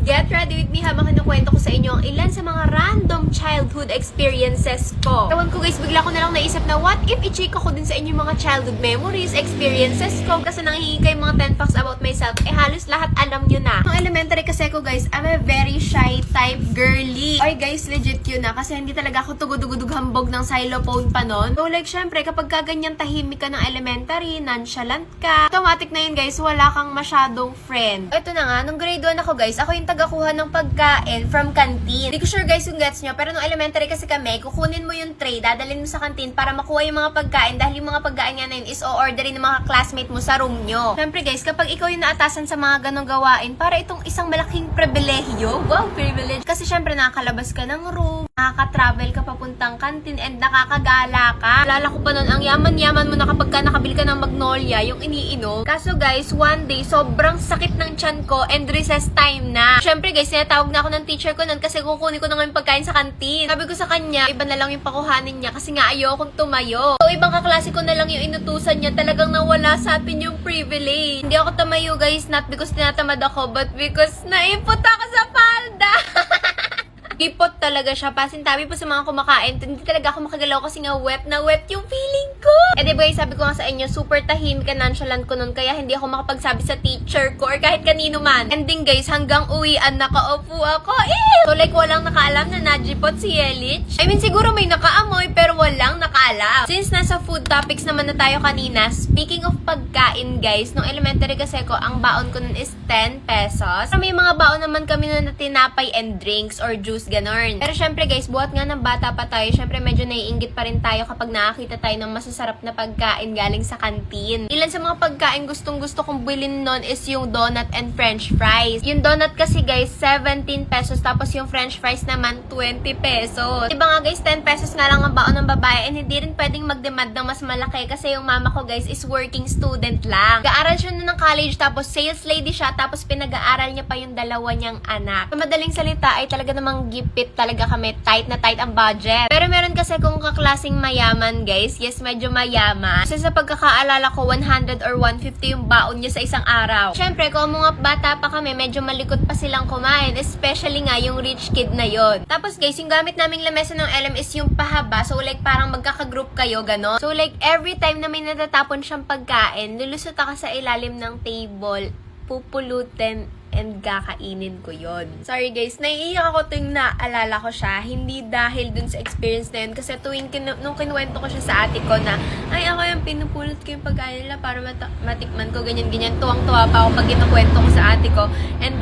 get ready with me habang kinukwento ko sa inyo ang ilan sa mga random childhood experiences ko. Ewan ko guys, bigla ko na lang naisip na what if i-check ako din sa inyo mga childhood memories, experiences ko. Kasi nanghihingi kayo mga 10 facts about myself, halos lahat alam nyo na. Nung elementary kasi ko guys, I'm a very shy type girly. Ay guys, legit yun na. Kasi hindi talaga ako tugudugudug hambog ng xylophone pa nun. So like, syempre, kapag kaganyan tahimik ka ng elementary, nonchalant ka, automatic na yun guys, wala kang masyadong friend. Ito na nga, nung grade 1 ako guys, ako yung tagakuha ng pagkain from canteen. Hindi ko sure guys yung gets nyo, pero nung elementary kasi kami, kukunin mo yung tray, dadalhin mo sa canteen para makuha yung mga pagkain dahil yung mga pagkain nga na yun is o-orderin ng mga classmate mo sa room nyo. Syempre guys, kapag ikaw yung naatasan sa mga ganong gawain, para itong isang malaking pribilehyo. Wow, privilege. Kasi syempre nakakalabas ka ng room, nakaka-travel ka papuntang canteen, and nakakagala ka. Alala ko pa nun, ang yaman-yaman mo na kapag ka nakabili ka ng Magnolia, yung iniinom. Kaso guys, one day, sobrang sakit ng tiyan ko and recess time na. Syempre guys, tinatawag na ako ng teacher ko nun kasi kukunin ko na nga yung pagkain sa canteen. Sabi ko sa kanya, iba na lang yung pakuhanin niya kasi nga ayokong tumayo. So, ibang kaklase ko na lang yung inutusan niya. Talagang nawala sa atin yung privilege. Hindi ako tumayo guys, not because tinatamad ako, but because naipot ako sa palda. Ipot talaga siya. Pasintabi po sa mga kumakain. Hindi talaga ako makagalaw kasi nga wet na wet yung feeling ko. Eh diba guys, sabi ko nga sa inyo, super tahimik and nonchalant ko nun. Kaya hindi ako makapagsabi sa teacher ko or kahit kanino man. Ending guys, hanggang uwian nakaupo ako. So like walang nakaalam na najipot si Yelich. I mean siguro may nakaamoy pero walang nakaalam. Since nasa food topics naman na tayo kanina, speaking of pagkain guys, nung elementary kasi ko, ang baon ko nun is 10 pesos. Pero may mga baon naman kami nun na tinapay and drinks or juice, ganon. Pero syempre guys, buhat nga ng bata pa tayo, syempre medyo naiinggit pa rin tayo kapag nakakita tayo ng masasarap na pagkain galing sa kantin. Ilan sa mga pagkain gustong gusto kong bilhin nun is yung donut and french fries. Yung donut kasi guys, 17 pesos, tapos yung french fries naman, 20 pesos. Diba nga guys, 10 pesos nga lang ang baon ng babae and hindi rin pwedeng mag-demand ng mas malaki kasi yung mama ko guys is working student lang. Nag-aaral siya nun ng college, tapos sales lady siya, tapos pinag-aaral niya pa yung dalawa niyang anak. Sa madaling salita ay talaga namang gipit talaga kami, tight na tight ang budget. Pero meron kasi kung kaklasing mayaman guys, yes medyo mayaman. Kasi sa pagkakaalala ko, 100 or 150 yung baon niya sa isang araw. Syempre, kung mga bata pa kami, medyo malikot pa silang kumain, especially nga yung rich kid na yon. Tapos guys, yung gamit naming lamesa ng LM is yung pahaba, so like parang magkaka-group kayo, gano'n. So like every time na may natatapon siyang pagkain, lulusot ako sa ilalim ng table, pupulutin and kakainin ko yon. Sorry guys, naiiyak ako tuwing naalala ko siya. Hindi dahil dun sa experience na yun. Kasi tuwing nung kinuwento ko siya sa ate ko na, ay ako yung pinupulot ko yung pagkain nila para matikman ko, ganyan-ganyan. Tuwang-tuwa pa ako pag kinukwento ko sa ate ko. And then,